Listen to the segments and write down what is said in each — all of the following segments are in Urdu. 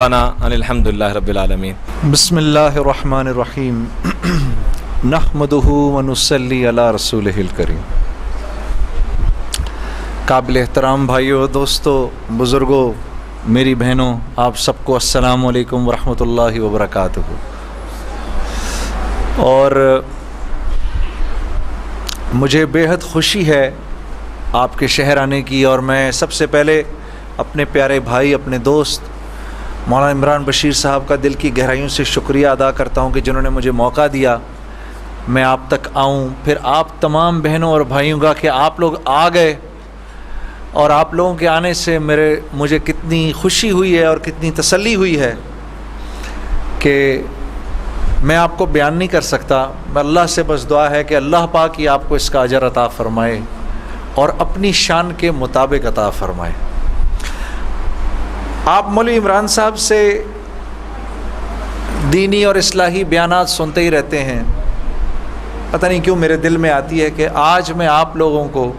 الحمدللہ رب العالمین۔ بسم اللہ الرحمن الرحیم نحمدہ ونصلی علی رسولہ الکریم۔ قابل احترام بھائیوں، دوستوں، بزرگوں، میری بہنوں، آپ سب کو السلام علیکم ورحمۃ اللہ وبرکاتہ۔ اور مجھے بیحد خوشی ہے آپ کے شہر آنے کی، اور میں سب سے پہلے اپنے پیارے بھائی، اپنے دوست مولانا عمران بشیر صاحب کا دل کی گہرائیوں سے شکریہ ادا کرتا ہوں کہ جنہوں نے مجھے موقع دیا میں آپ تک آؤں، پھر آپ تمام بہنوں اور بھائیوں کا کہ آپ لوگ آ گئے، اور آپ لوگوں کے آنے سے مجھے کتنی خوشی ہوئی ہے اور کتنی تسلی ہوئی ہے کہ میں آپ کو بیان نہیں کر سکتا۔ اللہ سے بس دعا ہے کہ اللہ پاک ہی آپ کو اس کا اجر عطا فرمائے اور اپنی شان کے مطابق عطا فرمائے۔ آپ مولوی عمران صاحب سے دینی اور اصلاحی بیانات سنتے ہی رہتے ہیں، پتہ نہیں کیوں میرے دل میں آتی ہے کہ آج میں آپ لوگوں کو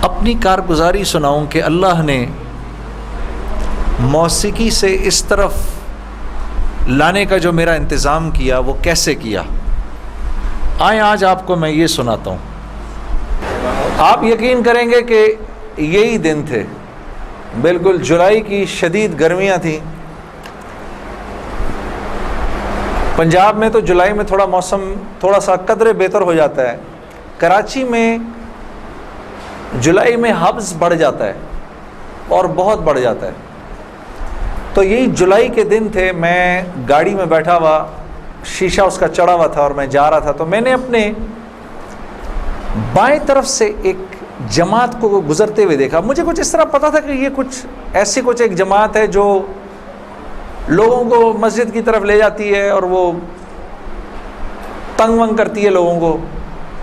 اپنی کارگزاری سناؤں کہ اللہ نے موسیقی سے اس طرف لانے کا جو میرا انتظام کیا وہ کیسے کیا۔ آئیں آج آپ کو میں یہ سناتا ہوں۔ آپ یقین کریں گے کہ یہی دن تھے، بالکل جولائی کی شدید گرمیاں تھیں۔ پنجاب میں تو جولائی میں موسم تھوڑا سا قدرے بہتر ہو جاتا ہے، کراچی میں جولائی میں حبس بڑھ جاتا ہے اور بہت بڑھ جاتا ہے۔ تو یہی جولائی کے دن تھے، میں گاڑی میں بیٹھا ہوا، شیشہ اس کا چڑھا ہوا تھا اور میں جا رہا تھا، تو میں نے اپنے بائیں طرف سے ایک جماعت کو گزرتے ہوئے دیکھا۔ مجھے کچھ اس طرح پتا تھا کہ یہ کچھ ایک جماعت ہے جو لوگوں کو مسجد کی طرف لے جاتی ہے اور وہ تنگ ونگ کرتی ہے، لوگوں کو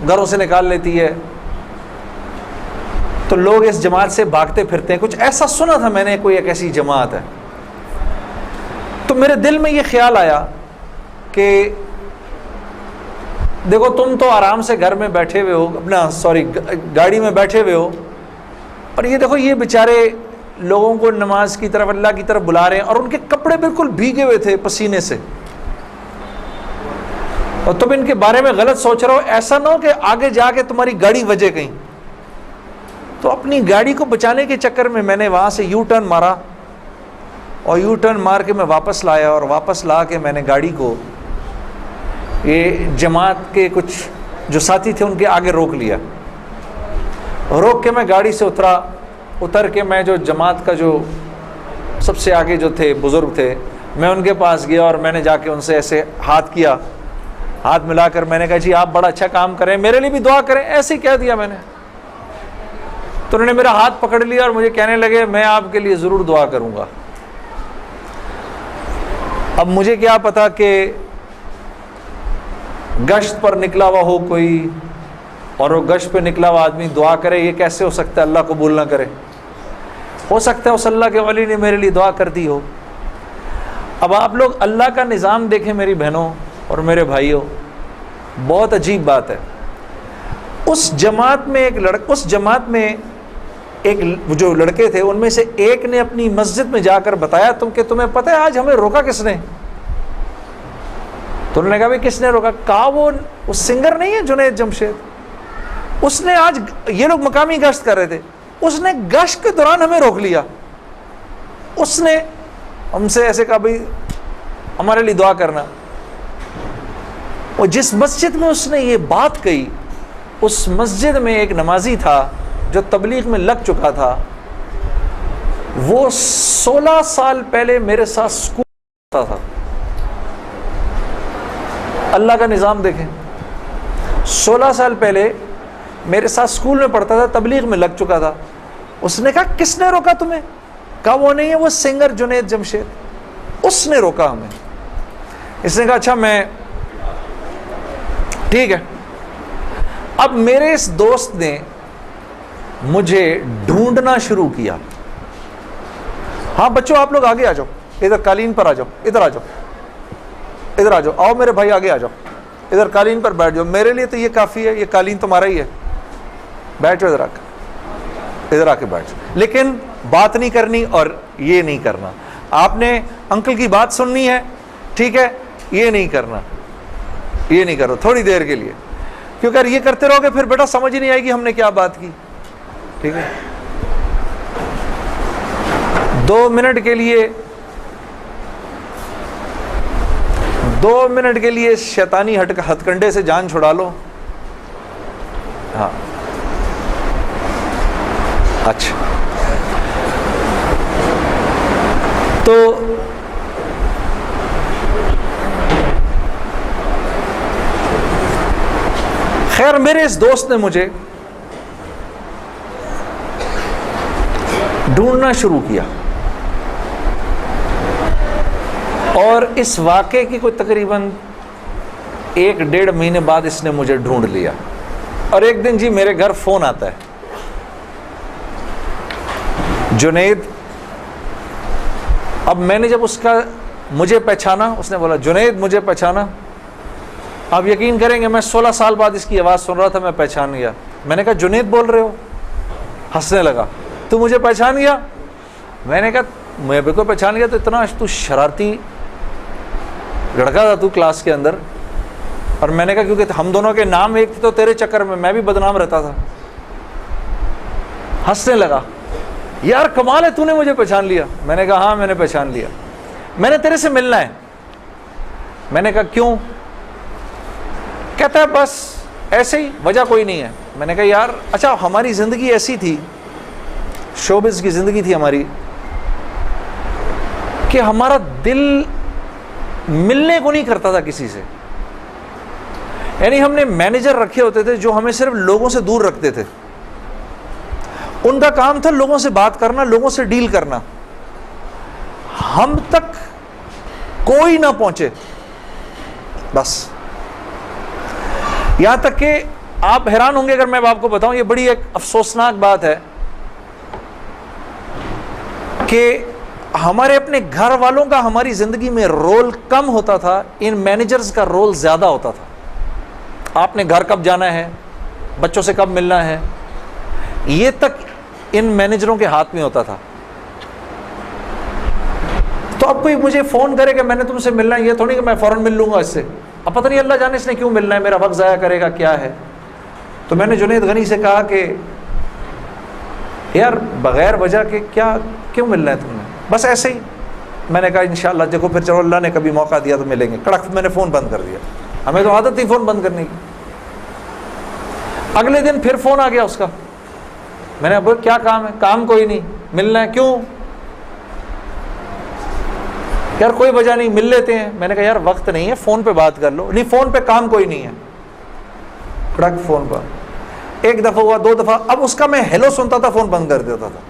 گھروں سے نکال لیتی ہے، تو لوگ اس جماعت سے بھاگتے پھرتے ہیں۔ کچھ ایسا سنا تھا میں نے، کوئی ایک ایسی جماعت ہے۔ تو میرے دل میں یہ خیال آیا کہ دیکھو تم تو آرام سے گھر میں بیٹھے ہوئے ہو، گاڑی میں بیٹھے ہوئے ہو، اور یہ دیکھو یہ بیچارے لوگوں کو نماز کی طرف، اللہ کی طرف بلا رہے ہیں، اور ان کے کپڑے بالکل بھیگے ہوئے تھے پسینے سے، اور تم ان کے بارے میں غلط سوچ رہے ہو، ایسا نہ ہو کہ آگے جا کے تمہاری گاڑی وجے کہیں۔ تو اپنی گاڑی کو بچانے کے چکر میں نے وہاں سے یو ٹرن مارا، اور یو ٹرن مار کے میں واپس لایا، اور واپس لا کے میں نے گاڑی کو یہ جماعت کے کچھ جو ساتھی تھے ان کے آگے روک لیا۔ روک کے میں گاڑی سے اتر کے میں جو جماعت کا جو سب سے آگے جو تھے بزرگ تھے، میں ان کے پاس گیا اور میں نے جا کے ان سے ایسے ہاتھ ملا کر میں نے کہا جی آپ بڑا اچھا کام کریں، میرے لیے بھی دعا کریں، ایسے ہی کہہ دیا میں نے۔ تو انہوں نے میرا ہاتھ پکڑ لیا اور مجھے کہنے لگے میں آپ کے لیے ضرور دعا کروں گا۔ اب مجھے کیا پتا کہ گشت پر نکلا ہوا ہو کوئی، اور وہ گشت پہ نکلا ہوا آدمی دعا کرے، یہ کیسے ہو سکتا ہے؟ اللہ قبول نہ کرے۔ ہو سکتا ہے اس اللہ کے ولی نے میرے لیے دعا کر دی ہو۔ اب آپ لوگ اللہ کا نظام دیکھیں میری بہنوں اور میرے بھائیوں، بہت عجیب بات ہے۔ اس جماعت میں ایک جو لڑکے تھے ان میں سے ایک نے اپنی مسجد میں جا کر بتایا کہ تمہیں پتہ ہے آج ہمیں روکا کس نے؟ تو انہوں نے کہا بھائی کس نے روکا؟ کہا وہ سنگر نہیں ہے جنید جمشید، اس نے آج، یہ لوگ مقامی گشت کر رہے تھے، اس نے گشت کے دوران ہمیں روک لیا، اس نے ہم سے ایسے کہا بھائی ہمارے لیے دعا کرنا۔ اور جس مسجد میں اس نے یہ بات کہی، اس مسجد میں ایک نمازی تھا جو تبلیغ میں لگ چکا تھا، وہ 16 سال پہلے میرے ساتھ اسکول پڑھتا تھا۔ اللہ کا نظام دیکھیں، 16 سال پہلے میرے ساتھ اسکول میں پڑھتا تھا، تبلیغ میں لگ چکا تھا۔ اس نے کہا کس نے روکا تمہیں؟ کہا وہ نہیں ہے، وہ سنگر جنید جمشید، اس نے روکا ہمیں۔ اس نے کہا اچھا میں ٹھیک ہے۔ اب میرے اس دوست نے مجھے ڈھونڈنا شروع کیا۔ ہاں بچوں آپ لوگ آگے آ جاؤ، ادھر قالین پر آ جاؤ، ادھر آ جاؤ، آؤ میرے بھائی آگے آ جاؤ، ادھر قالین پر بیٹھ جاؤ، میرے لیے تو یہ کافی ہے، یہ قالین تمہارا ہی ہے، بیٹھ جاؤ ادھر آ کر، ادھر آ کے بیٹھ جاؤ، لیکن بات نہیں کرنی اور یہ نہیں کرنا. آپ نے انکل کی بات سننی ہے، ٹھیک ہے، یہ نہیں کرنا، یہ نہیں کرو تھوڑی دیر کے لیے، کیونکہ اگر یہ کرتے رہو گے پھر بیٹا سمجھ ہی نہیں آئے گی ہم نے کیا بات کی. ٹھیک ہے، 2 منٹ کے لیے شیطانی ہتھ کنڈے سے جان چھڑا لو. ہاں اچھا، تو خیر میرے اس دوست نے مجھے ڈھونڈنا شروع کیا، اور اس واقعے کی کوئی تقریباً 1-1.5 مہینے بعد اس نے مجھے ڈھونڈ لیا. اور ایک دن جی میرے گھر فون آتا ہے، جنید. اب میں نے جب اس کا مجھے پہچانا، اس نے بولا جنید مجھے پہچانا. آپ یقین کریں گے میں 16 سال بعد اس کی آواز سن رہا تھا، میں پہچان گیا. میں نے کہا جنید بول رہے ہو؟ ہنسنے لگا. تو مجھے پہچان گیا؟ میں نے کہا میں بھی کو پہچان گیا. تو اتنا تو شرارتی لڑکا تھا تو کلاس کے اندر. اور میں نے کہا کیونکہ ہم دونوں کے نام ایک تھے تو تیرے چکر میں بھی بدنام رہتا تھا. ہنسنے لگا، یار کمال ہے تو نے مجھے پہچان لیا. میں نے کہا ہاں میں نے پہچان لیا، میں نے تیرے سے ملنا ہے. میں نے کہا کیوں؟ کہتا ہے بس ایسے ہی، وجہ کوئی نہیں ہے. میں نے کہا یار اچھا ہماری زندگی ایسی تھی، شوبز کی زندگی تھی ہماری، کہ ہمارا دل ملنے کو نہیں کرتا تھا کسی سے. یعنی ہم نے مینیجر رکھے ہوتے تھے جو ہمیں صرف لوگوں سے دور رکھتے تھے. ان کا کام تھا لوگوں سے بات کرنا، لوگوں سے ڈیل کرنا. ہم تک کوئی نہ پہنچے بس. یہاں تک کہ آپ حیران ہوں گے اگر میں آپ کو بتاؤں، یہ بڑی ایک افسوسناک بات ہے کہ ہمارے اپنے گھر والوں کا ہماری زندگی میں رول کم ہوتا تھا، ان مینیجرز کا رول زیادہ ہوتا تھا. آپ نے گھر کب جانا ہے، بچوں سے کب ملنا ہے، یہ تک ان مینیجروں کے ہاتھ میں ہوتا تھا. تو اب کوئی مجھے فون کرے کہ میں نے تم سے ملنا ہے، یہ تھوڑی کہ میں فوراً مل لوں گا اس سے. اب پتہ نہیں اللہ جانے اس نے کیوں ملنا ہے، میرا وقت ضائع کرے گا کیا ہے. تو میں نے جنید غنی سے کہا کہ یار بغیر وجہ کے کیوں ملنا ہے تم نے، بس ایسے ہی. میں نے کہا انشاءاللہ دیکھو پھر چلو اللہ نے کبھی موقع دیا تو ملیں گے. کڑک میں نے فون بند کر دیا. ہمیں تو عادت تھی فون بند کرنے کی. اگلے دن پھر فون آ گیا اس کا. میں نے بولا کیا کام ہے؟ کام کوئی نہیں، ملنا ہے. کیوں؟ یار کوئی وجہ نہیں، مل لیتے ہیں. میں نے کہا یار وقت نہیں ہے، فون پہ بات کر لو. نہیں فون پہ کام کوئی نہیں ہے. کڑک فون پر. ایک دفعہ ہوا، 2 دفعہ. اب اس کا میں ہیلو سنتا تھا، فون بند کر دیتا تھا.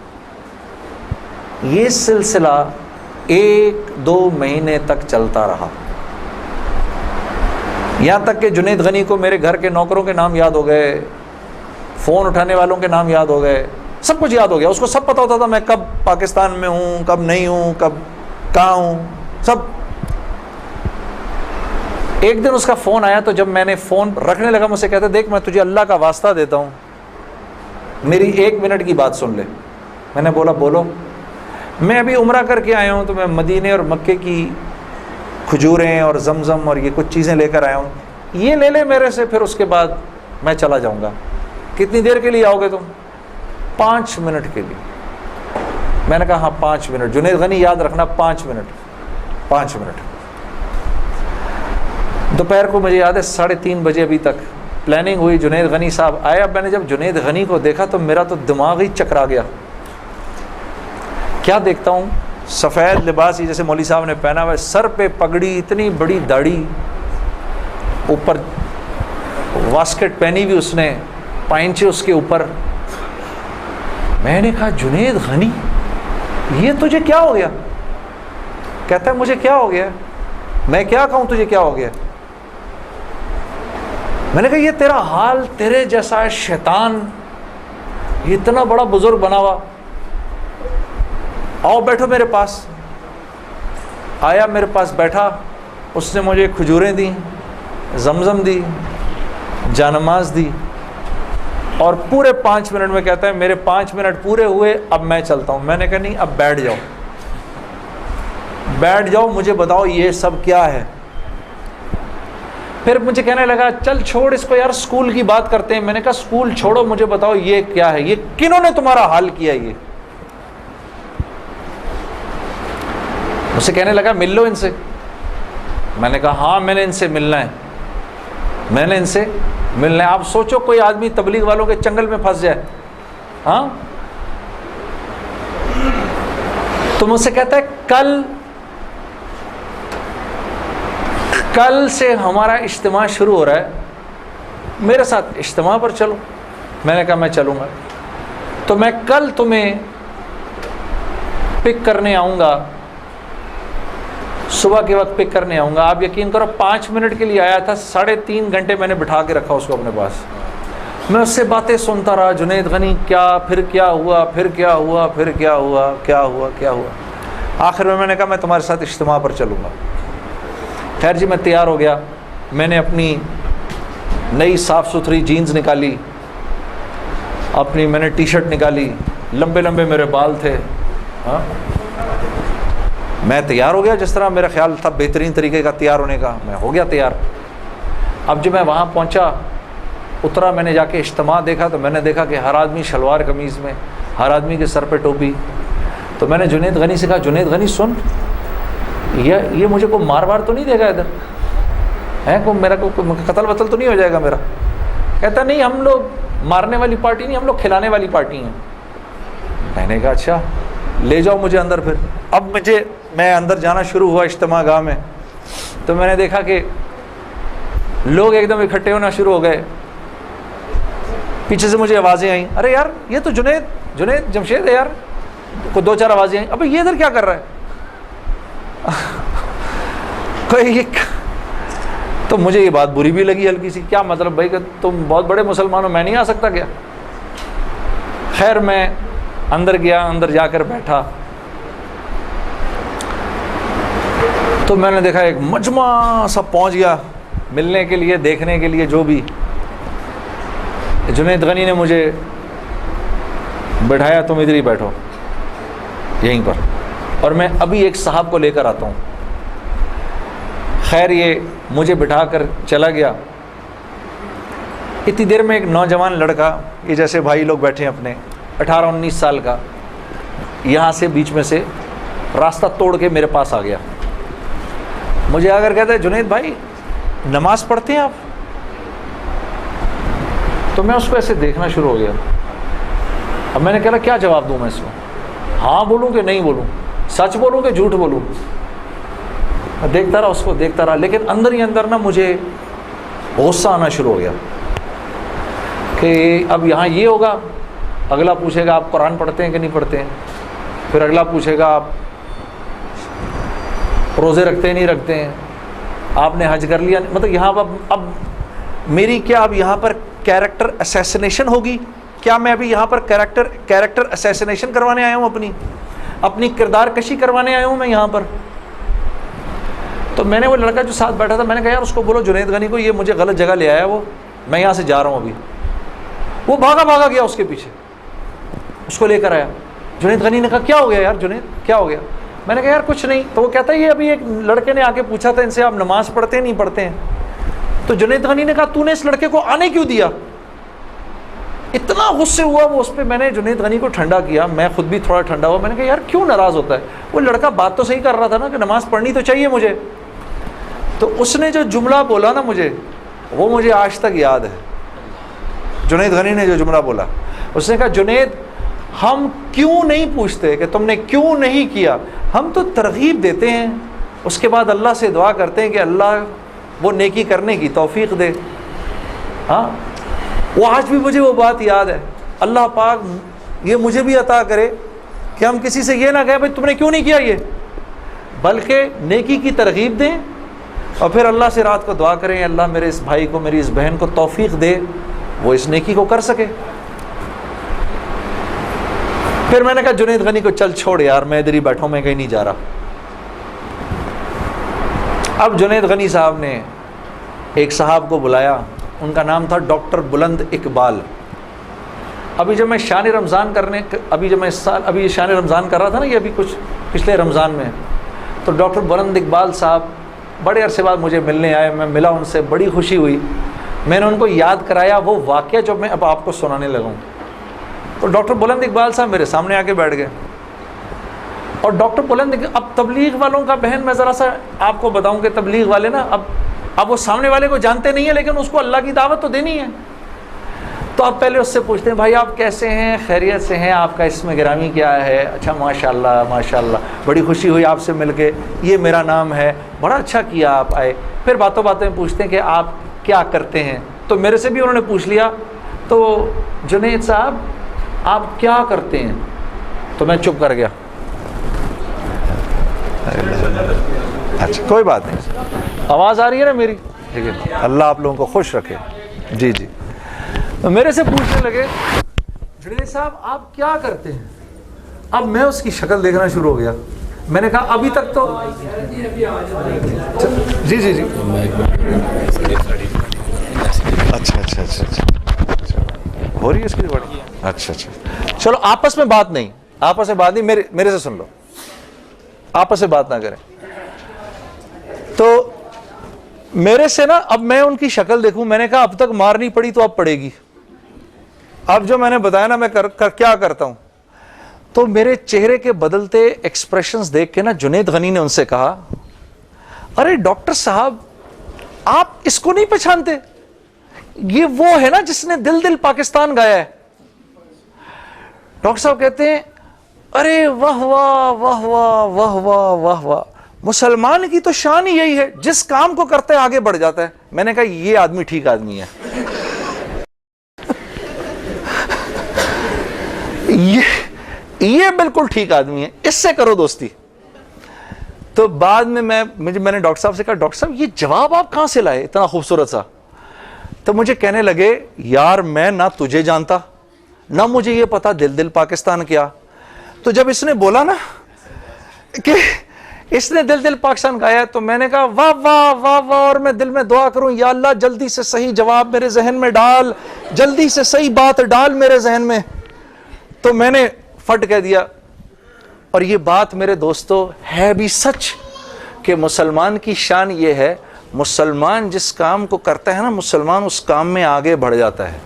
یہ سلسلہ 1-2 مہینے تک چلتا رہا، یہاں تک کہ جنید غنی کو میرے گھر کے نوکروں کے نام یاد ہو گئے، فون اٹھانے والوں کے نام یاد ہو گئے، سب کچھ یاد ہو گیا. اس کو سب پتہ ہوتا تھا میں کب پاکستان میں ہوں، کب نہیں ہوں، کب کہاں ہوں، سب. ایک دن اس کا فون آیا، تو جب میں نے فون رکھنے لگا مجھ سے کہتا دیکھ میں تجھے اللہ کا واسطہ دیتا ہوں میری 1 منٹ کی بات سن لے. میں نے بولا بولو. میں ابھی عمرہ کر کے آیا ہوں، تو میں مدینے اور مکے کی کھجوریں اور زمزم اور یہ کچھ چیزیں لے کر آیا ہوں، یہ لے لے میرے سے، پھر اس کے بعد میں چلا جاؤں گا. کتنی دیر کے لیے آؤ گے تم؟ 5 منٹ کے لیے. میں نے کہا ہاں 5 منٹ. جنید غنی یاد رکھنا 5 منٹ. 5 منٹ. دوپہر کو مجھے یاد ہے 3:30 بجے ابھی تک پلاننگ ہوئی. جنید غنی صاحب آئے. اب میں نے جب جنید غنی کو دیکھا تو میرا تو دماغ ہی چکرا گیا. کیا دیکھتا ہوں، سفید لباس جیسے مولوی صاحب نے پہنا ہوا ہے، سر پہ پگڑی، اتنی بڑی داڑھی، اوپر واسکٹ پہنی ہوئی اس نے، پائنچے اس کے اوپر. میں نے کہا جنید غنی یہ تجھے کیا ہو گیا؟ کہتا ہے مجھے کیا ہو گیا؟ میں کیا کہوں تجھے کیا ہو گیا؟ میں نے کہا یہ تیرا حال تیرے جیسا ہے شیطان، یہ اتنا بڑا بزرگ بنا ہوا. آؤ بیٹھو میرے پاس. آیا میرے پاس بیٹھا. اس نے مجھے کھجوریں دیں، زمزم دی، جانماز دی. اور پورے 5 منٹ میں کہتا ہے میرے 5 منٹ پورے ہوئے، اب میں چلتا ہوں۔ میں نے کہا نہیں، اب بیٹھ جاؤ، بیٹھ جاؤ، مجھے بتاؤ یہ سب کیا ہے۔ پھر مجھے کہنے لگا چل چھوڑ اس کو یار، اسکول کی بات کرتے ہیں۔ میں نے کہا اسکول چھوڑو، مجھے بتاؤ یہ کیا ہے، یہ کنہوں نے تمہارا حال کیا؟ یہ مجھ سے کہنے لگا مل لو ان سے۔ میں نے کہا ہاں میں نے ان سے ملنا ہے، میں نے ان سے ملنا ہے۔ آپ سوچو کوئی آدمی تبلیغ والوں کے چنگل میں پھنس جائے، ہاں؟ تو مجھ سے کہتا ہے کل سے ہمارا اجتماع شروع ہو رہا ہے، میرے ساتھ اجتماع پر چلو۔ میں نے کہا میں چلوں گا، تو میں کل تمہیں پک کرنے آؤں گا، صبح کے وقت پک کرنے آؤں گا۔ آپ یقین کرو 5 منٹ کے لیے آیا تھا، 3.5 گھنٹے میں نے بٹھا کے رکھا اس کو اپنے پاس۔ میں اس سے باتیں سنتا رہا، جنید غنی کیا، پھر کیا ہوا، پھر کیا ہوا، پھر کیا ہوا، کیا ہوا، کیا ہوا۔ آخر میں نے کہا میں تمہارے ساتھ اجتماع پر چلوں گا۔ خیر جی میں تیار ہو گیا، میں نے اپنی نئی صاف ستھری جینز نکالی، اپنی میں نے ٹی شرٹ نکالی، لمبے لمبے میرے بال تھے، ہاں میں تیار ہو گیا جس طرح میرا خیال تھا بہترین طریقے کا تیار ہونے کا، میں ہو گیا تیار۔ اب جب میں وہاں پہنچا، اترا، میں نے جا کے اجتماع دیکھا تو میں نے دیکھا کہ ہر آدمی شلوار قمیض میں، ہر آدمی کے سر پہ ٹوپی۔ تو میں نے جنید غنی سے کہا جنید غنی سن، یہ مجھے کوئی مار وار تو نہیں دے گا ادھر ہے، کوئی میرا کوئی قتل وتل تو نہیں ہو جائے گا میرا؟ کہتا نہیں ہم لوگ مارنے والی پارٹی نہیں، ہم لوگ کھلانے والی پارٹی ہیں۔ میں نے کہا اچھا لے جاؤ مجھے اندر۔ پھر اب میں اندر جانا شروع ہوا اجتماع گاہ میں، تو میں نے دیکھا کہ لوگ ایک دم اکٹھے ہونا شروع ہو گئے۔ پیچھے سے مجھے آوازیں آئیں، ارے یار یہ تو جنید جمشید ہے یار، کو 2-4 آوازیں آئیں، ابے یہ ادھر کیا کر رہا ہے؟ تو مجھے یہ بات بری بھی لگی ہلکی سی، کیا مطلب بھائی کہ تم بہت بڑے مسلمان ہو، میں نہیں آ سکتا کیا؟ خیر میں اندر گیا، اندر جا کر بیٹھا تو میں نے دیکھا ایک مجمع سب پہنچ گیا ملنے کے لیے، دیکھنے کے لیے جو بھی۔ جنید غنی نے مجھے بٹھایا، تم ادھر ہی بیٹھو یہیں پر، اور میں ابھی ایک صاحب کو لے کر آتا ہوں۔ خیر یہ مجھے بٹھا کر چلا گیا۔ اتنی دیر میں ایک نوجوان لڑکا، یہ جیسے بھائی لوگ بیٹھے ہیں اپنے، 18-19 سال کا، یہاں سے بیچ میں سے راستہ توڑ کے میرے پاس آ گیا۔ مجھے آ کر کہتا ہے جنید بھائی نماز پڑھتے ہیں آپ؟ تو میں اس کو ایسے دیکھنا شروع ہو گیا۔ اب میں نے کہا کیا جواب دوں میں اس کو، ہاں بولوں کہ نہیں بولوں، سچ بولوں کہ جھوٹ بولوں؟ میں دیکھتا رہا اس کو، دیکھتا رہا، لیکن اندر ہی اندر نا مجھے غصہ آنا شروع ہو گیا کہ اب یہاں یہ ہوگا، اگلا پوچھے گا آپ قرآن پڑھتے ہیں کہ نہیں پڑھتے ہیں، پھر اگلا پوچھے گا آپ روزے رکھتے ہیں نہیں رکھتے ہیں، آپ نے حج کر لیا، مطلب یہاں اب میری کیا اب یہاں پر کیریکٹر اسیسنیشن ہوگی؟ کیا میں ابھی یہاں پر کیریکٹر اسیسنیشن کروانے آیا ہوں، اپنی کردار کشی کروانے آیا ہوں میں یہاں پر؟ تو میں نے وہ لڑکا جو ساتھ بیٹھا تھا، میں نے کہا یار اس کو بولو جنید غنی کو یہ مجھے غلط جگہ لے آیا، وہ میں یہاں سے جا رہا ہوں ابھی۔ وہ بھاگا گیا اس کے پیچھے، اس کو لے کر آیا۔ جنید غنی نے کہا کیا ہو گیا یار جنید، کیا ہو گیا؟ میں نے کہا یار کچھ نہیں۔ تو وہ کہتا ہے یہ ابھی ایک لڑکے نے آ کے پوچھا تھا ان سے آپ نماز پڑھتے ہیں نہیں پڑھتے ہیں؟ تو جنید غنی نے کہا تو نے اس لڑکے کو آنے کیوں دیا؟ اتنا غصے ہوا وہ اس پہ، میں نے جنید غنی کو ٹھنڈا کیا، میں خود بھی تھوڑا ٹھنڈا ہوا۔ میں نے کہا یار کیوں ناراض ہوتا ہے؟ وہ لڑکا بات تو صحیح کر رہا تھا نا کہ نماز پڑھنی تو چاہیے مجھے۔ تو اس نے جو جملہ بولا نا مجھے، وہ مجھے آج تک یاد ہے۔ جنید غنی نے جو جملہ بولا، اس نے کہا جنید ہم کیوں نہیں پوچھتے کہ تم نے کیوں نہیں کیا، ہم تو ترغیب دیتے ہیں، اس کے بعد اللہ سے دعا کرتے ہیں کہ اللہ وہ نیکی کرنے کی توفیق دے۔ ہاں وہ آج بھی مجھے وہ بات یاد ہے۔ اللہ پاک یہ مجھے بھی عطا کرے کہ ہم کسی سے یہ نہ کہیں بھائی تم نے کیوں نہیں کیا یہ، بلکہ نیکی کی ترغیب دیں اور پھر اللہ سے رات کو دعا کریں اللہ میرے اس بھائی کو، میری اس بہن کو توفیق دے وہ اس نیکی کو کر سکے۔ پھر میں نے کہا جنید غنی کو چل چھوڑ یار، میں ادھر ہی بیٹھا ہوں، میں کہیں نہیں جا رہا۔ اب جنید غنی صاحب نے ایک صاحب کو بلایا، ان کا نام تھا ڈاکٹر بلند اقبال۔ ابھی جب میں شان رمضان ابھی یہ شان رمضان کر رہا تھا نا، یہ ابھی کچھ پچھلے رمضان میں، تو ڈاکٹر بلند اقبال صاحب بڑے عرصے بعد مجھے ملنے آئے، میں ملا ان سے، بڑی خوشی ہوئی، میں نے ان کو یاد کرایا وہ واقعہ جو میں اب آپ کو سنانے لگا ہوں۔ تو ڈاکٹر بلند اقبال صاحب میرے سامنے آ کے بیٹھ گئے، اور ڈاکٹر بلند اب تبلیغ والوں کا، بہن میں ذرا سا آپ کو بتاؤں کہ تبلیغ والے نا اب وہ سامنے والے کو جانتے نہیں ہیں، لیکن اس کو اللہ کی دعوت تو دینی ہے، تو آپ پہلے اس سے پوچھتے ہیں بھائی آپ کیسے ہیں، خیریت سے ہیں، آپ کا اسم گرامی کیا ہے؟ اچھا ماشاءاللہ ماشاءاللہ، بڑی خوشی ہوئی آپ سے مل کے، یہ میرا نام ہے، بڑا اچھا کیا آپ آئے۔ پھر باتوں باتوں میں پوچھتے ہیں کہ آپ کیا کرتے ہیں، تو میرے سے بھی انہوں نے پوچھ لیا، تو جنید صاحب آپ کیا کرتے ہیں؟ تو میں چپ کر گیا۔ اچھا کوئی بات نہیں، آواز آ رہی ہے نا میری؟ ٹھیک ہے، اللہ آپ لوگوں کو خوش رکھے۔ جی جی، میرے سے پوچھنے لگے جنید صاحب آپ کیا کرتے ہیں؟ اب میں اس کی شکل دیکھنا شروع ہو گیا، میں نے کہا ابھی تک تو جی جی جی اچھا اچھا اچھا اچھا ہو رہی ہے اس کی ریکارڈنگ؟ اچھا اچھا، چلو آپس میں بات نہیں، میرے سے سن لو، آپس میں بات نہ کریں۔ تو میرے سے نا اب میں ان کی شکل دیکھوں، میں نے کہا اب تک مار نہیں پڑی تو اب پڑے گی۔ اب جو میں نے بتایا نا میں کیا کرتا ہوں، تو میرے چہرے کے بدلتے ایکسپریشنز دیکھ کے نا جنید غنی نے ان سے کہا ارے ڈاکٹر صاحب آپ اس کو نہیں پہچانتے؟ یہ وہ ہے نا جس نے دل دل پاکستان گایا ہے۔ ڈاکٹر صاحب کہتے ہیں ارے واہ واہ واہ واہ واہ واہ واہ واہ، مسلمان کی تو شان ہی یہی ہے، جس کام کو کرتے آگے بڑھ جاتا ہے۔ میں نے کہا یہ آدمی ٹھیک آدمی ہے، یہ بالکل ٹھیک آدمی ہے، اس سے کرو دوستی۔ تو بعد میں میں نے ڈاکٹر صاحب سے کہا ڈاکٹر صاحب یہ جواب آپ کہاں سے لائے اتنا خوبصورت سا؟ تو مجھے کہنے لگے یار میں نہ تجھے جانتا نہ مجھے یہ پتا دل دل پاکستان کیا۔ تو جب اس نے بولا نا کہ اس نے دل دل پاکستان گایا تو میں نے کہا واہ واہ واہ واہ، اور میں دل میں دعا کروں یا اللہ جلدی سے صحیح جواب میرے ذہن میں ڈال، جلدی سے صحیح بات ڈال میرے ذہن میں۔ تو میں نے فٹ کہہ دیا، اور یہ بات میرے دوستو ہے بھی سچ کہ مسلمان کی شان یہ ہے، مسلمان جس کام کو کرتا ہے نا مسلمان اس کام میں آگے بڑھ جاتا ہے۔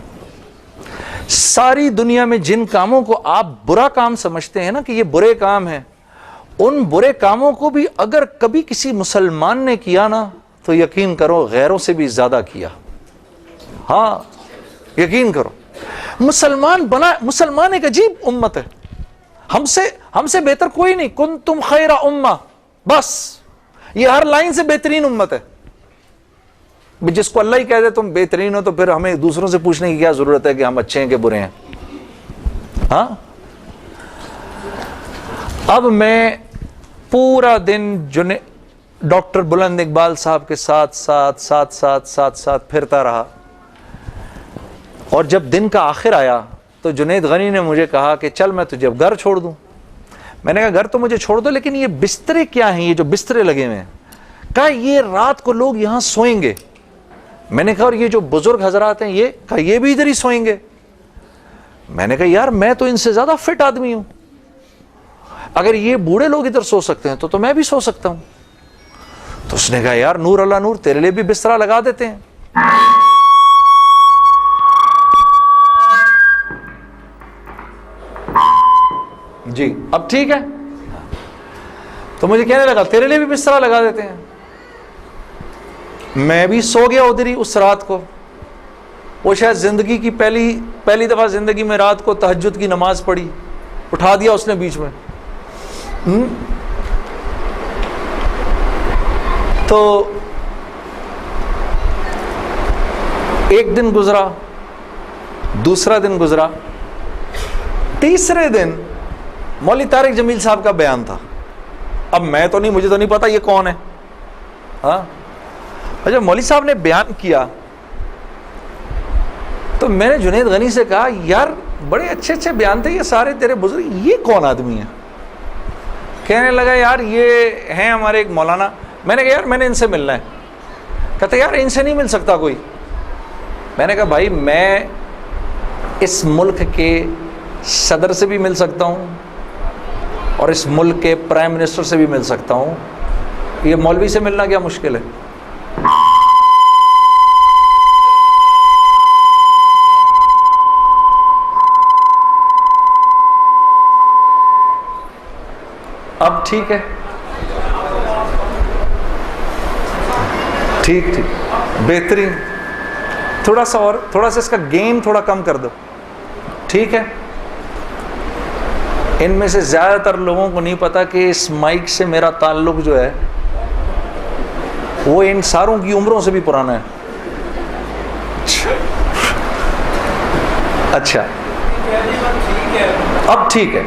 ساری دنیا میں جن کاموں کو آپ برا کام سمجھتے ہیں نا کہ یہ برے کام ہیں، ان برے کاموں کو بھی اگر کبھی کسی مسلمان نے کیا نا تو یقین کرو غیروں سے بھی زیادہ کیا۔ ہاں یقین کرو، مسلمان ایک عجیب امت ہے، ہم سے بہتر کوئی نہیں، کنتم خیر امہ، بس یہ ہر لائن سے بہترین امت ہے۔ جس کو اللہ ہی کہہ دے تم بہترین ہو تو پھر ہمیں دوسروں سے پوچھنے کی کیا ضرورت ہے کہ ہم اچھے ہیں کہ برے ہیں؟ ہاں اب میں پورا دن ڈاکٹر بلند اقبال صاحب کے ساتھ پھرتا رہا، اور جب دن کا آخر آیا تو جنید غنی نے مجھے کہا کہ چل میں تجھے اب گھر چھوڑ دوں۔ میں نے کہا گھر تو مجھے چھوڑ دو، لیکن یہ بسترے کیا ہیں، یہ جو بسترے لگے ہوئے ہیں؟ کہا یہ رات کو لوگ یہاں سوئیں گے۔ میں نے کہا اور یہ جو بزرگ حضرات ہیں یہ بھی ادھر ہی سوئیں گے؟ میں نے کہا یار میں تو ان سے زیادہ فٹ آدمی ہوں، اگر یہ بوڑھے لوگ ادھر سو سکتے ہیں تو میں بھی سو سکتا ہوں۔ تو اس نے کہا یار نور اللہ نور، تیرے لیے بھی بسترا لگا دیتے ہیں۔ جی اب ٹھیک ہے، تو مجھے کہنے لگا تیرے لیے بھی بسترا لگا دیتے ہیں۔ میں بھی سو گیا ادھر ہی اس رات کو۔ وہ شاید زندگی کی پہلی دفعہ زندگی میں رات کو تہجد کی نماز پڑھی، اٹھا دیا اس نے بیچ میں۔ تو ایک دن گزرا، دوسرا دن گزرا، تیسرے دن مولوی طارق جمیل صاحب کا بیان تھا۔ اب مجھے تو نہیں پتا یہ کون ہے، ہاں جب مولوی صاحب نے بیان کیا تو میں نے جنید غنی سے کہا یار بڑے اچھے اچھے بیان تھے یہ سارے تیرے بزرگ، یہ کون آدمی ہے؟ کہنے لگا یار یہ ہیں ہمارے ایک مولانا۔ میں نے کہا یار میں نے ان سے ملنا ہے۔ کہتے یار ان سے نہیں مل سکتا کوئی۔ میں نے کہا بھائی میں اس ملک کے صدر سے بھی مل سکتا ہوں اور اس ملک کے پرائم منسٹر سے بھی مل سکتا ہوں. یہ مولوی سے ملنا کیا مشکل ہے؟ اب ٹھیک ہے، ٹھیک بہترین. تھوڑا سا اور، تھوڑا سا اس کا گین تھوڑا کم کر دو. ٹھیک ہے. ان میں سے زیادہ تر لوگوں کو نہیں پتا کہ اس مائک سے میرا تعلق جو ہے وہ ان ساروں کی عمروں سے بھی پرانا ہے. اچھا اب ٹھیک ہے،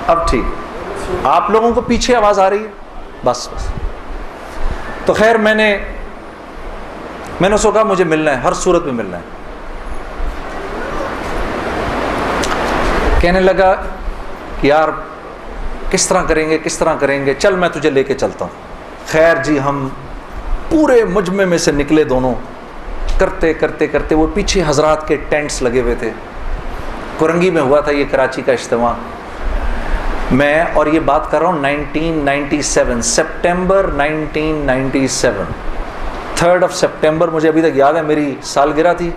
اب ٹھیک. آپ لوگوں کو پیچھے آواز آ رہی ہے؟ بس. تو خیر میں نے اس کو کہا مجھے ملنا ہے، ہر صورت میں ملنا ہے. کہنے لگا یار کس طرح کریں گے، چل میں تجھے لے کے چلتا ہوں. خیر جی ہم پورے مجمع میں سے نکلے دونوں، کرتے وہ پیچھے حضرات کے ٹینٹس لگے ہوئے تھے. کرنگی میں ہوا تھا یہ کراچی کا اجتماع. میں اور یہ بات کر رہا ہوں 1997 سپٹمبر 1997 3 سپٹمبر مجھے ابھی تک یاد ہے، میری سالگرہ تھی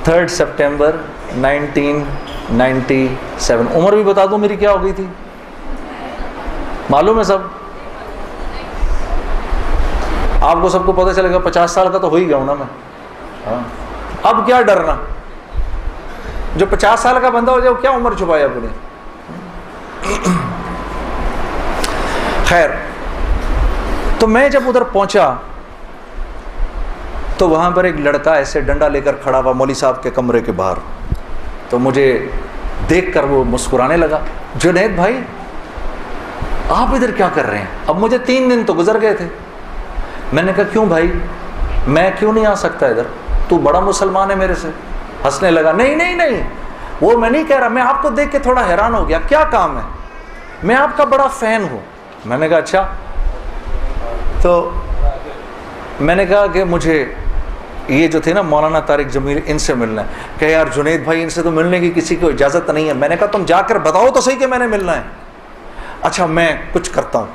3 سپٹمبر 1997. عمر بھی بتا دوں میری کیا ہو گئی تھی، معلوم ہے سب؟ آپ کو سب کو پتہ چلے گا 50 سال کا تو ہو ہی گیا ہوں نا میں. اب کیا ڈرنا، جو 50 سال کا بندہ ہو جائے وہ کیا عمر چھپایا اپنی. خیر تو میں جب ادھر پہنچا تو وہاں پر ایک لڑکا ایسے ڈنڈا لے کر کھڑا ہوا مولوی صاحب کے کمرے کے باہر. تو مجھے دیکھ کر وہ مسکرانے لگا، جنید بھائی آپ ادھر کیا کر رہے ہیں؟ اب مجھے 3 دن تو گزر گئے تھے. میں نے کہا کیوں بھائی، میں کیوں نہیں آ سکتا ادھر، تو بڑا مسلمان ہے میرے سے. ہنسنے لگا، نہیں وہ میں نہیں کہہ رہا، میں آپ کو دیکھ کے تھوڑا حیران ہو گیا، کیا کام ہے؟ میں آپ کا بڑا فین ہوں. میں نے کہا اچھا. تو میں نے کہا کہ مجھے یہ جو تھے نا مولانا طارق جمیل، ان سے ملنا ہے. کہ یار جنید بھائی ان سے تو ملنے کی کسی کو اجازت نہیں ہے. میں نے کہا تم جا کر بتاؤ تو صحیح کہ میں نے ملنا ہے. اچھا میں کچھ کرتا ہوں.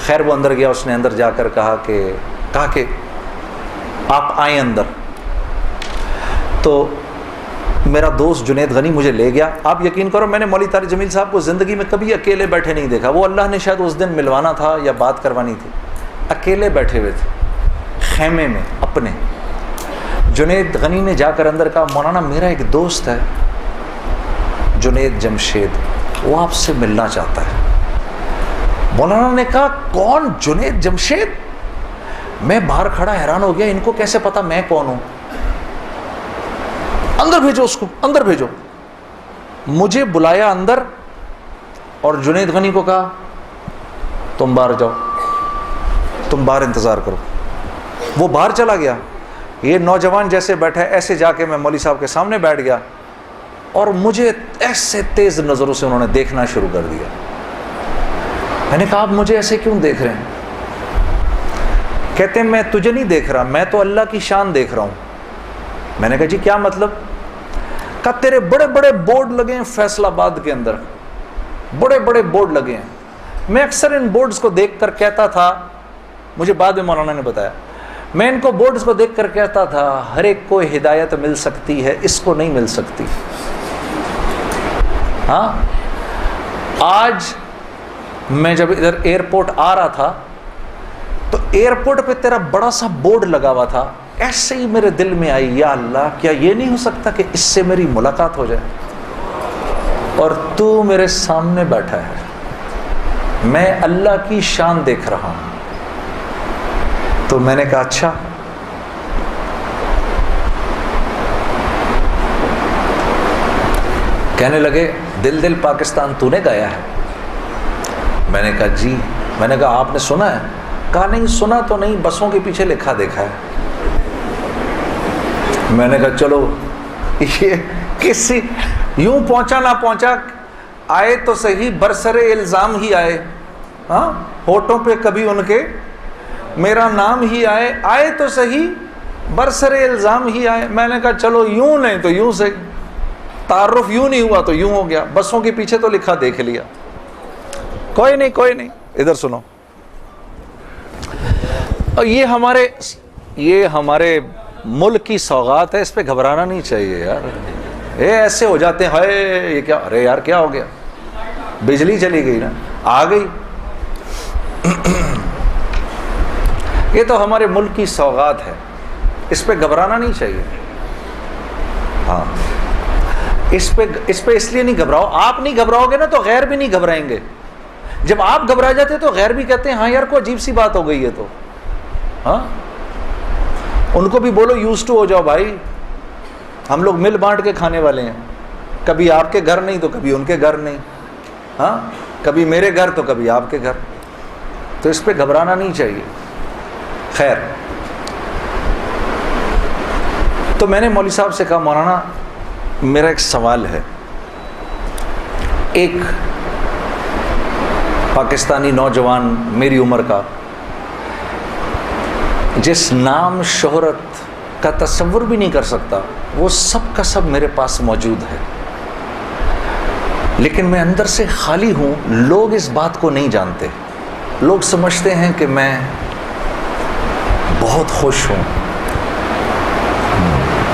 خیر وہ اندر گیا، اس نے اندر جا کر کہا کہ آپ آئیں اندر. تو میرا دوست جنید غنی مجھے لے گیا. آپ یقین کرو میں نے مولوی طارق جمیل صاحب کو زندگی میں کبھی اکیلے بیٹھے نہیں دیکھا. وہ اللہ نے شاید اس دن ملوانا تھا یا بات کروانی تھی. اکیلے بیٹھے ہوئے تھے خیمے میں اپنے. جنید غنی نے جا کر اندر کہا مولانا میرا ایک دوست ہے جنید جمشید، وہ آپ سے ملنا چاہتا ہے. مولانا نے کہا کون؟ جنید جمشید؟ میں باہر کھڑا حیران ہو گیا، ان کو کیسے پتا میں کون ہوں؟ اندر بھیجو اس کو، اندر بھیجو. مجھے بلایا اندر اور جنید غنی کو کہا تم باہر جاؤ، تم باہر انتظار کرو. وہ باہر چلا گیا. یہ نوجوان جیسے بیٹھا ہے ایسے جا کے میں مولوی صاحب کے سامنے بیٹھ گیا اور مجھے ایسے تیز نظروں سے انہوں نے دیکھنا شروع کر دیا. میں نے کہا آپ مجھے ایسے کیوں دیکھ رہے ہیں؟ کہتے ہیں میں تجھے نہیں دیکھ رہا، میں تو اللہ کی شان دیکھ رہا ہوں. میں نے کہا جی کیا مطلب؟ کہا تیرے بڑے بڑے بورڈ لگے ہیں فیصل آباد کے اندر، بڑے بڑے بورڈ لگے ہیں. میں اکثر ان بورڈز کو دیکھ کر کہتا تھا، مجھے بعد میں مولانا نے بتایا، میں ان کو بورڈز کو دیکھ کر کہتا تھا ہر ایک کو ہدایت مل سکتی ہے، اس کو نہیں مل سکتی. ہاں آج میں جب ادھر ایئرپورٹ آ رہا تھا تو ایئرپورٹ پہ تیرا بڑا سا بورڈ لگا ہوا تھا. ایسے ہی میرے دل میں آئی یا اللہ کیا یہ نہیں ہو سکتا کہ اس سے میری ملاقات ہو جائے، اور تو میرے سامنے بیٹھا ہے، میں اللہ کی شان دیکھ رہا ہوں. تو میں نے کہا اچھا. کہنے لگے دل پاکستان تو نے گایا ہے؟ میں نے کہا جی. میں نے کہا آپ نے سنا ہے؟ کہا نہیں سنا تو نہیں، بسوں کے پیچھے لکھا دیکھا ہے. میں نے کہا چلو یہ کسی یوں پہنچا نہ پہنچا، آئے تو صحیح برسر الزام ہی آئے. ہاں ہونٹوں پہ کبھی ان کے میرا نام ہی آئے تو صحیح برسر الزام ہی آئے. میں نے کہا چلو یوں نہیں تو یوں سے, تعارف یوں نہیں ہوا تو یوں ہو گیا, بسوں کے پیچھے تو لکھا دیکھ لیا, کوئی نہیں. ادھر سنو, اور یہ ہمارے ملک کی سوغات ہے, اس پہ گھبرانا نہیں چاہیے یار. ایسے ہو جاتے ہیں, ہائے یہ کیا, ارے یار کیا ہو گیا, بجلی چلی گئی نا, آ گئی. یہ تو ہمارے ملک کی سوغات ہے, اس پہ گھبرانا نہیں چاہیے. ہاں اس پہ اس لیے نہیں گھبراؤ, آپ نہیں گھبراؤ گے نا تو غیر بھی نہیں گھبرائیں گے. جب آپ گھبرا جاتے تو غیر بھی کہتے ہیں ہاں یار کوئی عجیب سی بات ہو گئی ہے. تو ہاں ان کو بھی بولو یوز ٹو ہو جاؤ بھائی, ہم لوگ مل بانٹ کے کھانے والے ہیں, کبھی آپ کے گھر نہیں تو کبھی ان کے گھر نہیں, ہاں کبھی میرے گھر تو کبھی آپ کے گھر. تو اس پہ گھبرانا نہیں چاہیے. خیر, تو میں نے مولوی صاحب سے کہا مولانا میرا ایک سوال ہے. ایک پاکستانی نوجوان میری عمر کا, جس نام شہرت کا تصور بھی نہیں کر سکتا, وہ سب کا سب میرے پاس موجود ہے, لیکن میں اندر سے خالی ہوں. لوگ اس بات کو نہیں جانتے, لوگ سمجھتے ہیں کہ میں بہت خوش ہوں,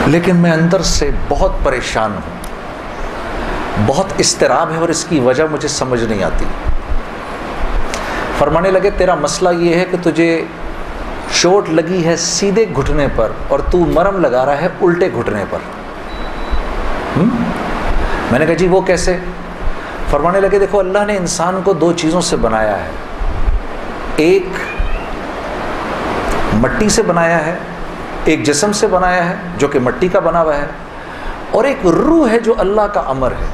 لیکن میں اندر سے بہت پریشان ہوں, بہت اضطراب ہے, اور اس کی وجہ مجھے سمجھ نہیں آتی. فرمانے لگے تیرا مسئلہ یہ ہے کہ تجھے چوٹ لگی ہے سیدھے گھٹنے پر اور تو مرم لگا رہا ہے الٹے گھٹنے پر. میں نے کہا جی وہ کیسے؟ فرمانے لگے دیکھو اللہ نے انسان کو دو چیزوں سے بنایا ہے, ایک مٹی سے بنایا ہے, ایک جسم سے بنایا ہے جو کہ مٹی کا بنا ہوا ہے, اور ایک روح ہے جو اللہ کا امر ہے.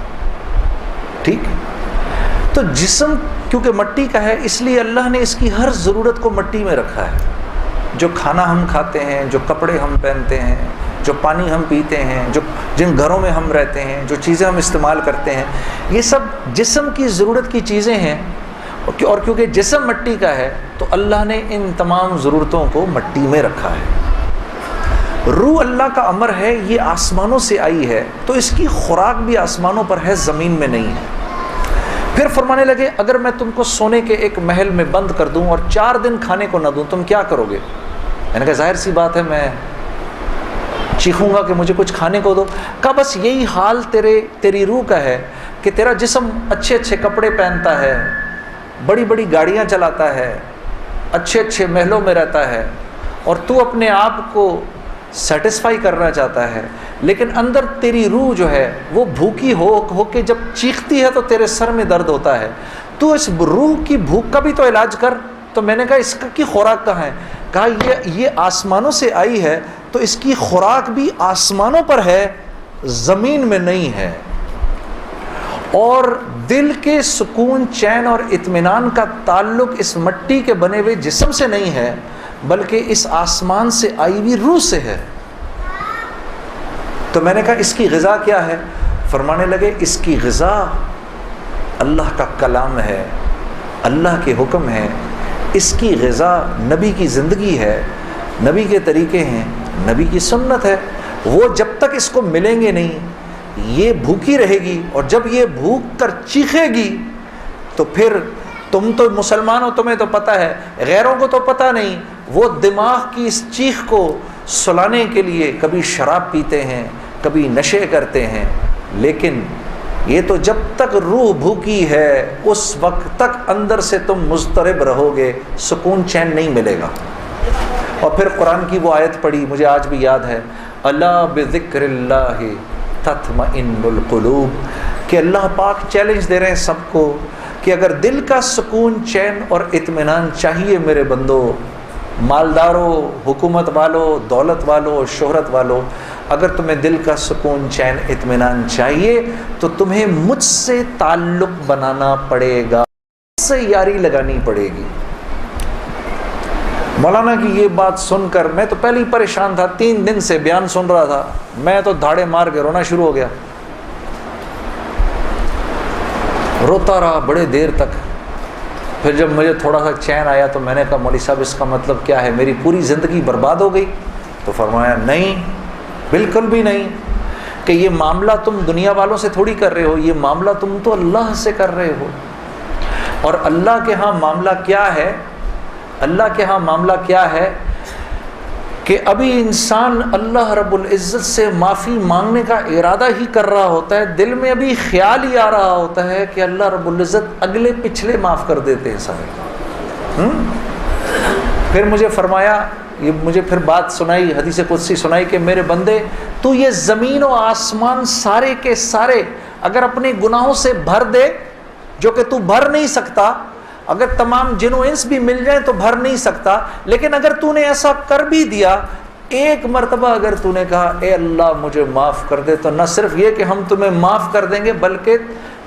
ٹھیک, تو جسم کیونکہ مٹی کا ہے اس لیے اللہ نے اس کی ہر ضرورت کو مٹی میں رکھا ہے. جو کھانا ہم کھاتے ہیں, جو کپڑے ہم پہنتے ہیں, جو پانی ہم پیتے ہیں, جن گھروں میں ہم رہتے ہیں, جو چیزیں ہم استعمال کرتے ہیں, یہ سب جسم کی ضرورت کی چیزیں ہیں. اور کیونکہ جسم مٹی کا ہے تو اللہ نے ان تمام ضرورتوں کو مٹی میں رکھا ہے. روح اللہ کا امر ہے, یہ آسمانوں سے آئی ہے, تو اس کی خوراک بھی آسمانوں پر ہے, زمین میں نہیں ہے. پھر فرمانے لگے اگر میں تم کو سونے کے ایک محل میں بند کر دوں اور 4 دن کھانے کو نہ دوں تم کیا کرو گے؟ میں نے کہا ظاہر سی بات ہے میں چیخوں گا کہ مجھے کچھ کھانے کو دو. کہا بس یہی حال تیری روح کا ہے کہ تیرا جسم اچھے اچھے کپڑے پہنتا ہے, بڑی بڑی گاڑیاں چلاتا ہے, اچھے اچھے محلوں میں رہتا ہے, اور تو اپنے آپ کو سیٹسفائی کرنا چاہتا ہے, لیکن اندر تیری روح جو ہے وہ بھوکی ہو کے جب چیختی ہے تو تیرے سر میں درد ہوتا ہے. تو اس روح کی بھوک کا بھی تو علاج کر. تو میں نے کہا اس کی خوراک کہاں ہے؟ کہا یہ آسمانوں سے آئی ہے تو اس کی خوراک بھی آسمانوں پر ہے, زمین میں نہیں ہے. اور دل کے سکون, چین اور اطمینان کا تعلق اس مٹی کے بنے ہوئے جسم سے نہیں ہے بلکہ اس آسمان سے آئی ہوئی روح سے ہے. تو میں نے کہا اس کی غذا کیا ہے؟ فرمانے لگے اس کی غذا اللہ کا کلام ہے, اللہ کے حکم ہے, اس کی غذا نبی کی زندگی ہے, نبی کے طریقے ہیں, نبی کی سنت ہے. وہ جب تک اس کو ملیں گے نہیں یہ بھوکی رہے گی, اور جب یہ بھوک کر چیخے گی تو پھر تم تو مسلمان ہو, تمہیں تو پتہ ہے, غیروں کو تو پتہ نہیں. وہ دماغ کی اس چیخ کو سلانے کے لیے کبھی شراب پیتے ہیں, کبھی نشے کرتے ہیں, لیکن یہ تو جب تک روح بھوکی ہے اس وقت تک اندر سے تم مضطرب رہو گے, سکون چین نہیں ملے گا. اور پھر قرآن کی وہ آیت پڑھی, مجھے آج بھی یاد ہے, الا بذکر اللہ تطمئن القلوب, کہ اللہ پاک چیلنج دے رہے ہیں سب کو کہ اگر دل کا سکون, چین اور اطمینان چاہیے میرے بندو, مالداروں, حکومت والوں, دولت والوں, شہرت والوں, اگر تمہیں دل کا سکون, چین, اطمینان چاہیے تو تمہیں مجھ سے تعلق بنانا پڑے گا, مجھ سے یاری لگانی پڑے گی. مولانا کی یہ بات سن کر میں تو پہلے ہی پریشان تھا, 3 دن سے بیان سن رہا تھا, میں تو دھاڑے مار کے رونا شروع ہو گیا. روتا رہا بڑے دیر تک. پھر جب مجھے تھوڑا سا چین آیا تو میں نے کہا مولوی صاحب اس کا مطلب کیا ہے؟ میری پوری زندگی برباد ہو گئی. تو فرمایا نہیں، بالکل بھی نہیں، کہ یہ معاملہ تم دنیا والوں سے تھوڑی کر رہے ہو، یہ معاملہ تم تو اللہ سے کر رہے ہو. اور اللہ کے ہاں معاملہ کیا ہے؟ اللہ کے ہاں معاملہ کیا ہے کہ ابھی انسان اللہ رب العزت سے معافی مانگنے کا ارادہ ہی کر رہا ہوتا ہے، دل میں ابھی خیال ہی آ رہا ہوتا ہے کہ اللہ رب العزت اگلے پچھلے معاف کر دیتے ہیں سارے. پھر مجھے فرمایا، یہ مجھے پھر بات سنائی، حدیث قدسی سنائی کہ میرے بندے، تو یہ زمین و آسمان سارے کے سارے اگر اپنے گناہوں سے بھر دے، جو کہ تو بھر نہیں سکتا، اگر تمام جن و انس بھی مل جائیں تو بھر نہیں سکتا، لیکن اگر تو نے ایسا کر بھی دیا، ایک مرتبہ اگر تو نے کہا اے اللہ مجھے معاف کر دے، تو نہ صرف یہ کہ ہم تمہیں معاف کر دیں گے، بلکہ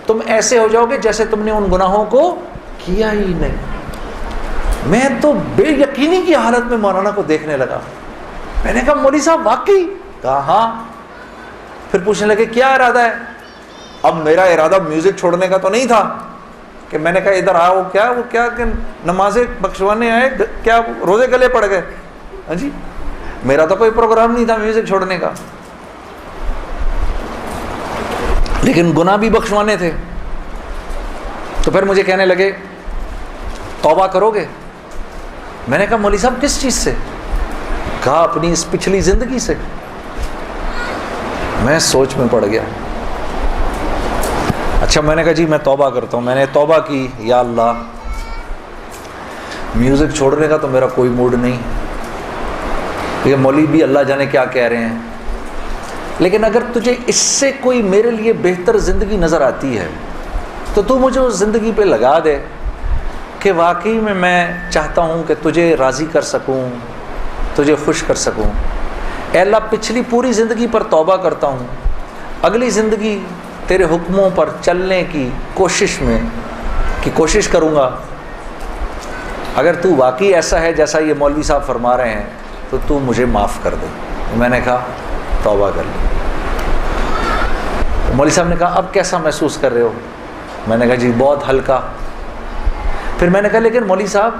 تم ایسے ہو جاؤ گے جیسے تم نے ان گناہوں کو کیا ہی نہیں. میں تو بے یقینی کی حالت میں مولانا کو دیکھنے لگا. میں نے کہا مولوی صاحب واقعی؟ کہا ہاں. پھر پوچھنے لگے کیا ارادہ ہے؟ اب میرا ارادہ میوزک چھوڑنے کا تو نہیں تھا کہ میں نے کہا ادھر آؤ، وہ کیا کہ نمازیں بخشوانے آئے، کیا روزے گلے پڑ گئے؟ ہاں جی، میرا تو کوئی پروگرام نہیں تھا میوزک چھوڑنے کا، لیکن گناہ بھی بخشوانے تھے. تو پھر مجھے کہنے لگے توبہ کرو گے؟ میں نے کہا مولوی صاحب کس چیز سے؟ کہا اپنی اس پچھلی زندگی سے. میں سوچ میں پڑ گیا. اچھا، میں نے کہا جی میں توبہ کرتا ہوں. میں نے توبہ کی، یا اللہ میوزک چھوڑنے کا تو میرا کوئی موڈ نہیں، یہ مولوی بھی اللہ جانے کیا کہہ رہے ہیں، لیکن اگر تجھے اس سے کوئی میرے لیے بہتر زندگی نظر آتی ہے تو تو مجھے اس زندگی پہ لگا دے کہ واقعی میں چاہتا ہوں کہ تجھے راضی کر سکوں، تجھے خوش کر سکوں. اے اللہ پچھلی پوری زندگی پر توبہ کرتا ہوں، اگلی زندگی تیرے حکموں پر چلنے کی کوشش کروں گا. اگر تو واقعی ایسا ہے جیسا یہ مولوی صاحب فرما رہے ہیں تو تو مجھے معاف کر دے. میں نے کہا توبہ کر لی. مولوی صاحب نے کہا اب کیسا محسوس کر رہے ہو؟ میں نے کہا جی بہت ہلکا. پھر میں نے کہا لیکن مولوی صاحب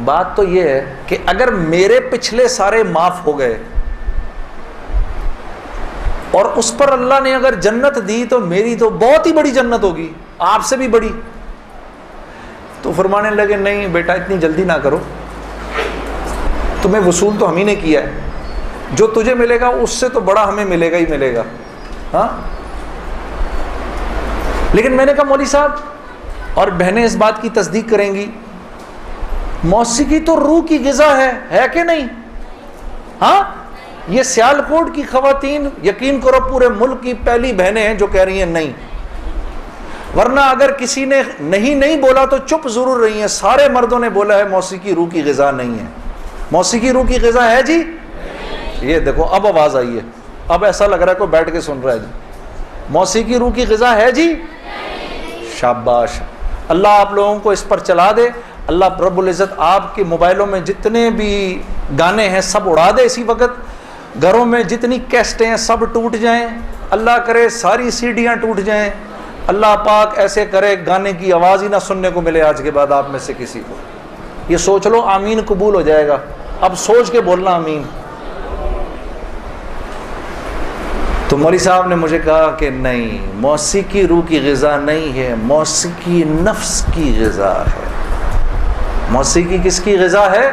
بات تو یہ ہے کہ اگر میرے پچھلے سارے معاف ہو گئے اور اس پر اللہ نے اگر جنت دی تو میری تو بہت ہی بڑی جنت ہوگی، آپ سے بھی بڑی. تو فرمانے لگے نہیں بیٹا اتنی جلدی نہ کرو، تمہیں وصول تو ہم ہی نے کیا ہے، جو تجھے ملے گا اس سے تو بڑا ہمیں ملے گا ہی ملے گا. ہاں، لیکن میں نے کہا مولوی صاحب، اور بہنیں اس بات کی تصدیق کریں گی، موسیقی تو روح کی غذا ہے کہ نہیں؟ ہاں، یہ سیالکوٹ کی خواتین یقین کرو پورے ملک کی پہلی بہنیں ہیں جو کہہ رہی ہیں نہیں، ورنہ اگر کسی نے نہیں بولا تو چپ ضرور رہی ہیں. سارے مردوں نے بولا ہے موسیقی روح کی غذا نہیں ہے. موسیقی روح کی غذا ہے جی. یہ دیکھو اب آواز آئی ہے، اب ایسا لگ رہا ہے کوئی بیٹھ کے سن رہا ہے جی. موسیقی روح کی غذا ہے جی. شاباش، اللہ آپ لوگوں کو اس پر چلا دے. اللہ رب العزت آپ کے موبائلوں میں جتنے بھی گانے ہیں سب اڑا دے اسی وقت، گھروں میں جتنی کیسٹیں ہیں سب ٹوٹ جائیں، اللہ کرے ساری سیڈیاں ٹوٹ جائیں. اللہ پاک ایسے کرے گانے کی آواز ہی نہ سننے کو ملے آج کے بعد آپ میں سے کسی کو. یہ سوچ لو، آمین قبول ہو جائے گا. اب سوچ کے بولنا آمین. تو مولوی صاحب نے مجھے کہا کہ نہیں، موسیقی روح کی غذا نہیں ہے، موسیقی نفس کی غذا ہے. موسیقی کس کی غذا ہے؟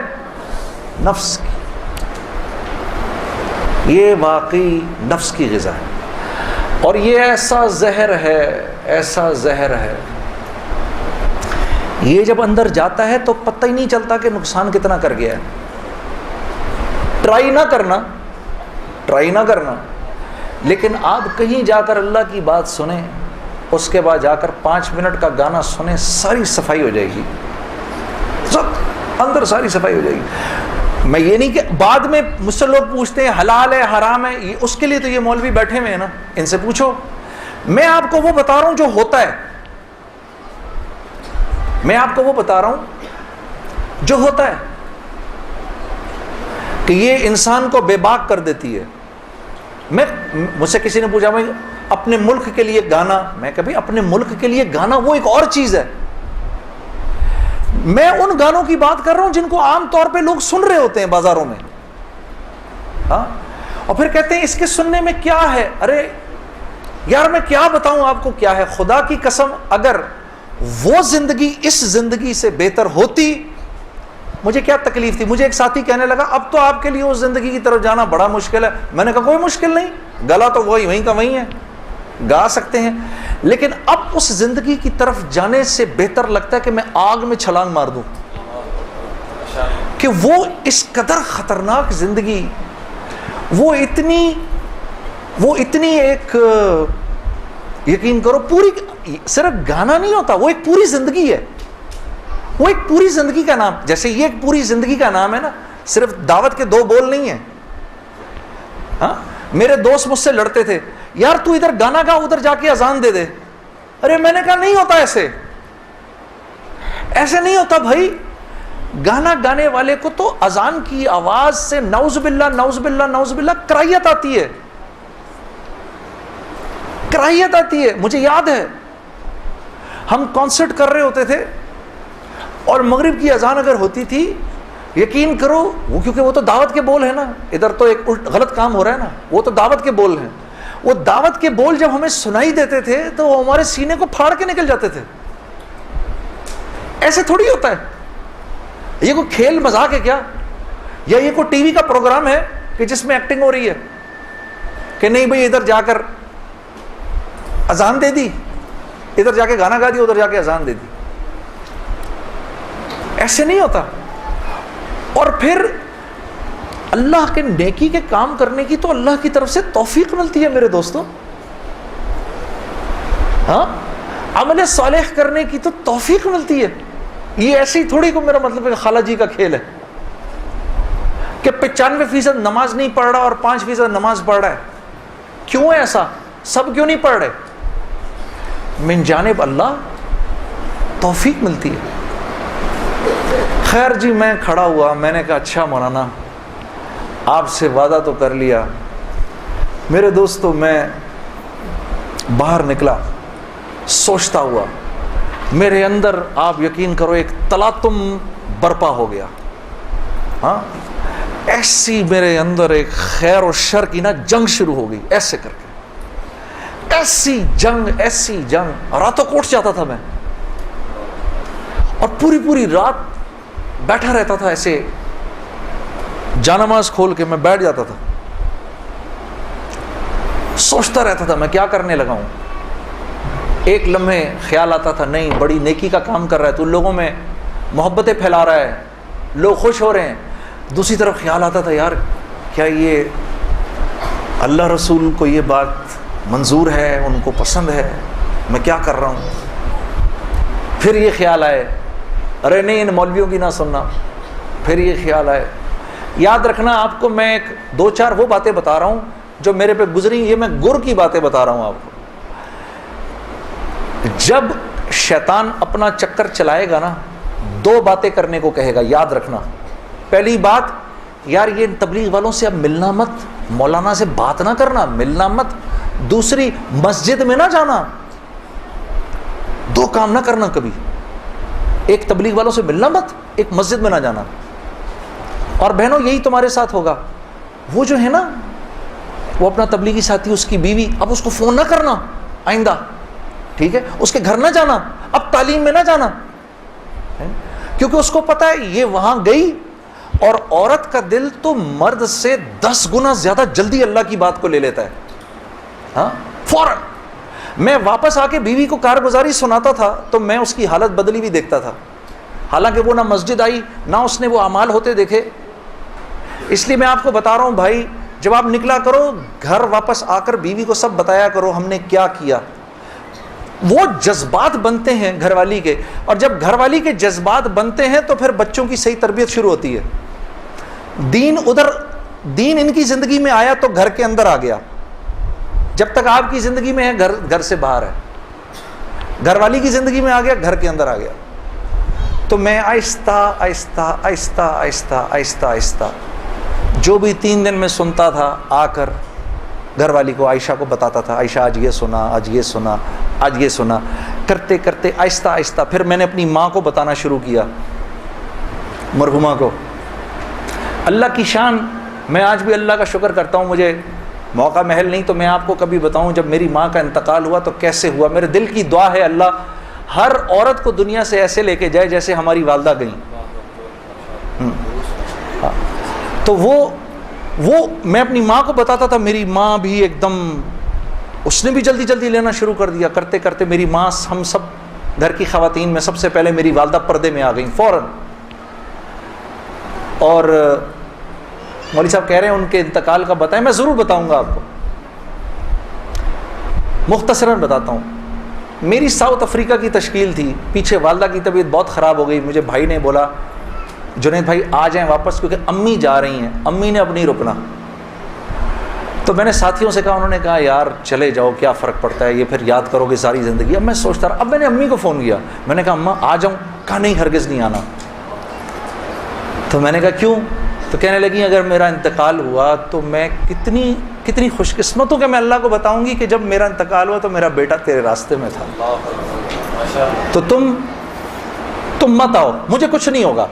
نفس کی. یہ واقعی نفس کی غذا ہے، اور یہ ایسا زہر ہے، ایسا زہر ہے، یہ جب اندر جاتا ہے تو پتہ ہی نہیں چلتا کہ نقصان کتنا کر گیا ہے. ٹرائی نہ کرنا، لیکن آپ کہیں جا کر اللہ کی بات سنیں، اس کے بعد جا کر 5 منٹ کا گانا سنیں، ساری صفائی ہو جائے گی، سب اندر ساری صفائی ہو جائے گی. میں یہ نہیں کہ بعد میں مجھ سے لوگ پوچھتے ہیں حلال ہے حرام ہے، اس کے لیے تو یہ مولوی بیٹھے ہوئے ہیں نا، ان سے پوچھو. میں آپ کو وہ بتا رہا ہوں جو ہوتا ہے، میں آپ کو وہ بتا رہا ہوں جو ہوتا ہے کہ یہ انسان کو بے باک کر دیتی ہے. مجھ سے کسی نے پوچھا میں اپنے ملک کے لیے گانا، میں کبھی اپنے ملک کے لیے گانا وہ ایک اور چیز ہے. میں ان گانوں کی بات کر رہا ہوں جن کو عام طور پہ لوگ سن رہے ہوتے ہیں بازاروں میں. ہاں. اور پھر کہتے ہیں اس کے سننے میں کیا ہے. ارے یار میں کیا بتاؤں آپ کو کیا ہے. خدا کی قسم اگر وہ زندگی اس زندگی سے بہتر ہوتی مجھے کیا تکلیف تھی. مجھے ایک ساتھی کہنے لگا اب تو آپ کے لیے اس زندگی کی طرف جانا بڑا مشکل ہے. میں نے کہا کوئی مشکل نہیں, گلا تو وہیں کا وہیں ہے, گا سکتے ہیں, لیکن اب اس زندگی کی طرف جانے سے بہتر لگتا ہے کہ میں آگ میں چھلانگ مار دوں, کہ وہ اس قدر خطرناک زندگی, وہ اتنی ایک, یقین کرو پوری, صرف گانا نہیں ہوتا, وہ ایک پوری زندگی ہے. وہ ایک پوری زندگی کا نام, جیسے یہ ایک پوری زندگی کا نام ہے نا, صرف دعوت کے 2 بول نہیں ہیں. ہاں میرے دوست مجھ سے لڑتے تھے, یار تو ادھر گانا گا ادھر جا کے اذان دے دے. ارے میں نے کہا نہیں ہوتا ایسے نہیں ہوتا بھائی. گانا گانے والے کو تو اذان کی آواز سے نعوذ باللہ نعوذ باللہ نعوذ باللہ کراہیت آتی ہے, کراہیت آتی ہے. مجھے یاد ہے ہم کانسرٹ کر رہے ہوتے تھے اور مغرب کی اذان اگر ہوتی تھی, یقین کرو وہ, کیونکہ وہ تو دعوت کے بول ہیں نا, ادھر تو ایک غلط کام ہو رہا ہے نا, وہ تو دعوت کے بول ہیں. وہ دعوت کے بول جب ہمیں سنائی دیتے تھے تو وہ ہمارے سینے کو پھاڑ کے نکل جاتے تھے. ایسے تھوڑی ہوتا ہے, یہ کوئی کھیل مذاق ہے کیا, یا یہ کوئی ٹی وی کا پروگرام ہے کہ جس میں ایکٹنگ ہو رہی ہے کہ نہیں بھئی ادھر جا کر اذان دے دی, ادھر جا کے گانا گا دی, ادھر جا کے اذان دے دی. ایسے نہیں ہوتا. اور پھر اللہ کے نیکی کے کام کرنے کی تو اللہ کی طرف سے توفیق ملتی ہے میرے دوستوں. ہاں عمل صالح کرنے کی تو توفیق ملتی ہے. یہ ایسی تھوڑی کو میرا مطلب ہے خالہ جی کا کھیل ہے کہ 95% نماز نہیں پڑھ رہا اور 5% نماز پڑھ رہا ہے. کیوں ہے ایسا؟ سب کیوں نہیں پڑھ رہے؟ من جانب اللہ توفیق ملتی ہے. خیر جی میں کھڑا ہوا, میں نے کہا اچھا مولانا آپ سے وعدہ تو کر لیا. میرے دوستو میں باہر نکلا سوچتا ہوا, میرے اندر آپ یقین کرو ایک تلاطم برپا ہو گیا. ہاں ایسی میرے اندر ایک خیر و شر کی نا جنگ شروع ہو گئی, ایسے کر کے ایسی جنگ راتوں کو اٹھ جاتا تھا میں, اور پوری رات بیٹھا رہتا تھا ایسے, جانماز کھول کے میں بیٹھ جاتا تھا, سوچتا رہتا تھا میں کیا کرنے لگا ہوں. ایک لمحے خیال آتا تھا نہیں بڑی نیکی کا کام کر رہا ہے تو لوگوں میں محبتیں پھیلا رہا ہے, لوگ خوش ہو رہے ہیں. دوسری طرف خیال آتا تھا یار کیا یہ اللہ رسول کو یہ بات منظور ہے, ان کو پسند ہے, میں کیا کر رہا ہوں. پھر یہ خیال آئے ارے نہیں ان مولویوں کی نہ سننا. پھر یہ خیال آئے, یاد رکھنا آپ کو میں 2-4 وہ باتیں بتا رہا ہوں جو میرے پہ گزری, یہ میں گر کی باتیں بتا رہا ہوں آپ کو. جب شیطان اپنا چکر چلائے گا نا 2 باتیں کرنے کو کہے گا, یاد رکھنا. پہلی بات یار یہ تبلیغ والوں سے اب ملنا مت, مولانا سے بات نہ کرنا, ملنا مت. دوسری مسجد میں نہ جانا. 2 کام نہ کرنا کبھی, ایک تبلیغ والوں سے ملنا مت, ایک مسجد میں نہ جانا. اور بہنوں یہی تمہارے ساتھ ہوگا. وہ جو ہے نا وہ اپنا تبلیغی ساتھی, اس کی بیوی, اب اس کو فون نہ کرنا آئندہ, ٹھیک ہے, اس کے گھر نہ جانا, اب تعلیم میں نہ جانا, کیونکہ اس کو پتا ہے یہ وہاں گئی اور عورت کا دل تو مرد سے 10 گنا زیادہ جلدی اللہ کی بات کو لے لیتا ہے. ہاں فوراً. میں واپس آ کے بیوی کو کارگزاری سناتا تھا تو میں اس کی حالت بدلی بھی دیکھتا تھا, حالانکہ وہ نہ مسجد آئی نہ اس نے وہ اعمال ہوتے دیکھے. اس لیے میں آپ کو بتا رہا ہوں بھائی, جب آپ نکلا کرو گھر واپس آ کر بیوی کو سب بتایا کرو ہم نے کیا کیا. وہ جذبات بنتے ہیں گھر والی کے, اور جب گھر والی کے جذبات بنتے ہیں تو پھر بچوں کی صحیح تربیت شروع ہوتی ہے. دین ان کی زندگی میں آیا تو گھر کے اندر آ گیا, جب تک آپ کی زندگی میں ہے گھر سے باہر ہے. گھر والی کی زندگی میں آ گیا, گھر کے اندر آ گیا. تو میں آہستہ جو بھی 3 دن میں سنتا تھا آ کر گھر والی کو, عائشہ کو بتاتا تھا, عائشہ آج یہ سنا, آج یہ سنا, آج یہ سنا. کرتے کرتے آہستہ پھر میں نے اپنی ماں کو بتانا شروع کیا, مرحومہ کو. اللہ کی شان میں آج بھی اللہ کا شکر کرتا ہوں، مجھے موقع محل نہیں تو میں آپ کو کبھی بتاؤں جب میری ماں کا انتقال ہوا تو کیسے ہوا. میرے دل کی دعا ہے اللہ ہر عورت کو دنیا سے ایسے لے کے جائے جیسے ہماری والدہ گئیں. تو وہ میں اپنی ماں کو بتاتا تھا، میری ماں بھی ایک دم اس نے بھی جلدی جلدی لینا شروع کر دیا. کرتے کرتے میری ماں ہم سب گھر کی خواتین میں سب سے پہلے میری والدہ پردے میں آ گئیں فوراً. اور مولوی صاحب کہہ رہے ہیں ان کے انتقال کا بتائیں، میں ضرور بتاؤں گا آپ کو، مختصراً بتاتا ہوں. میری ساؤتھ افریقہ کی تشکیل تھی، پیچھے والدہ کی طبیعت بہت خراب ہو گئی. مجھے بھائی نے بولا جنید بھائی آ جائیں واپس کیونکہ امی جا رہی ہیں، امی نے اب نہیں رکنا. تو میں نے ساتھیوں سے کہا، انہوں نے کہا یار چلے جاؤ کیا فرق پڑتا ہے، یہ پھر یاد کرو گے ساری زندگی. اب میں سوچتا رہا، اب میں نے امی کو فون کیا، میں نے کہا اماں آ جاؤں، کہا نہیں ہرگز نہیں آنا. تو میں نے کہا کیوں؟ تو کہنے لگی اگر میرا انتقال ہوا تو میں کتنی خوش قسمت ہوں کہ میں اللہ کو بتاؤں گی کہ جب میرا انتقال ہوا تو میرا بیٹا تیرے راستے میں تھا. تو تم مت آؤ، مجھے کچھ نہیں ہوگا،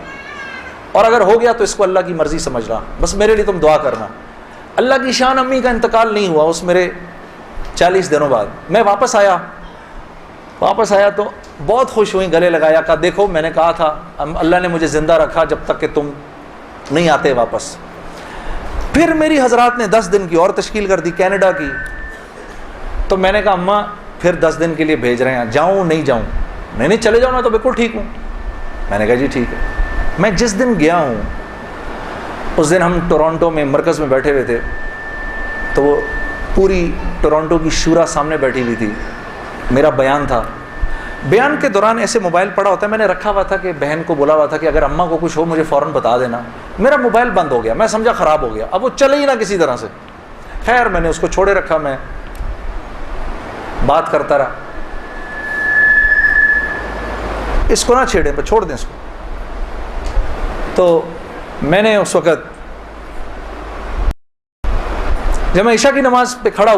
اور اگر ہو گیا تو اس کو اللہ کی مرضی سمجھنا، بس میرے لیے تم دعا کرنا. اللہ کی شان امی کا انتقال نہیں ہوا. اس میرے 40 دنوں بعد میں واپس آیا تو بہت خوش ہوئی، گلے لگایا، کہا دیکھو میں نے کہا تھا اللہ نے مجھے زندہ رکھا جب تک کہ تم نہیں آتے واپس. پھر میری حضرات نے 10 دن کی اور تشکیل کر دی کینیڈا کی. تو میں نے کہا اماں پھر 10 دن کے لیے بھیج رہے ہیں، جاؤں نہیں جاؤں؟ نہیں چلے جاؤ، میں تو بالکل ٹھیک ہوں. میں نے کہا جی ٹھیک ہے. میں جس دن گیا ہوں اس دن ہم ٹورانٹو میں مرکز میں بیٹھے ہوئے تھے، تو وہ پوری ٹورانٹو کی شورا سامنے بیٹھی ہوئی تھی. میرا بیان تھا. بیان کے دوران ایسے موبائل پڑا ہوتا ہے، میں نے رکھا ہوا تھا کہ بہن کو بولا ہوا تھا کہ اگر اماں کو کچھ ہو مجھے فوراً بتا دینا. میرا موبائل بند ہو گیا، میں سمجھا خراب ہو گیا، اب وہ چلے ہی نہ کسی طرح سے. خیر میں نے اس کو چھوڑے رکھا، میں بات کرتا رہا. اس کو نہ چھیڑیں، چھوڑ دیں اس کو. تو میں نے اس وقت جب میں عشاء کی نماز پہ کھڑا